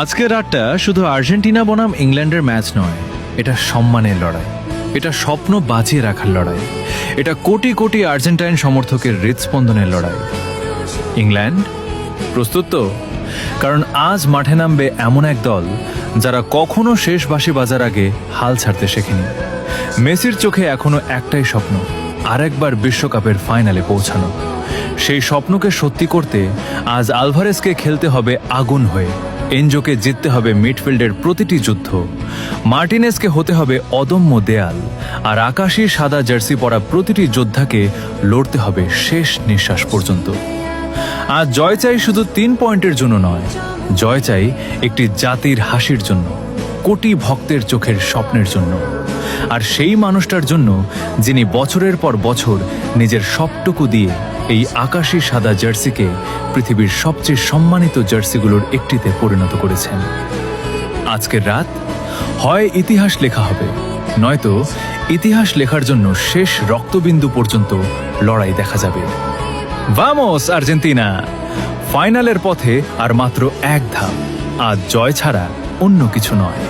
আজকের রাতটা শুধু আর্জেন্টিনা বনাম ইংল্যান্ডের ম্যাচ নয়, এটা সম্মানের লড়াই, এটা স্বপ্ন বাঁচিয়ে রাখার লড়াই, এটা কোটি কোটি আর্জেন্টাইন সমর্থকের হৃদস্পন্দনের লড়াই। ইংল্যান্ড প্রস্তুত তো? কারণ আজ মাঠে নামবে এমন এক দল যারা কখনো শেষ বাঁশি বাজার আগে হাল ছাড়তে শেখেনি। মেসির চোখে এখনো একটাই স্বপ্ন, আরেকবার বিশ্বকাপের ফাইনালে পৌঁছানো। সেই স্বপ্নকে সত্যি করতে আজ আলভারেজকে খেলতে হবে আগুন হয়ে, এনজোকে জিততে হবে মিডফিল্ডের প্রতিটি যুদ্ধ, মার্টিনেজকে হতে হবে অদম্য দেয়াল, আর আকাশী সাদা জার্সি পরা প্রতিটি যোদ্ধাকে লড়তে হবে শেষ নিঃশ্বাস পর্যন্ত। আজ জয় চাই শুধু 3 পয়েন্টের জন্য নয়, জয় চাই একটি জাতির হাসির জন্য, কোটি ভক্তের চোখের স্বপ্নের জন্য, আর সেই মানুষটার জন্য যিনি বছরের পর বছর নিজের সবটুকু দিয়ে এই আকাশী সাদা জার্সিকে পৃথিবীর সবচেয়ে সম্মানিত জার্সিগুলোর একটিতে পরিণত করেছেন। আজকের রাত হয় ইতিহাস লেখা হবে, নয়তো ইতিহাস লেখার জন্য শেষ রক্তবিন্দু পর্যন্ত লড়াই দেখা যাবে। Vamos Argentina! ফাইনালের পথে আর মাত্র এক ধাপ, আজ জয় ছাড়া অন্য কিছু নয়।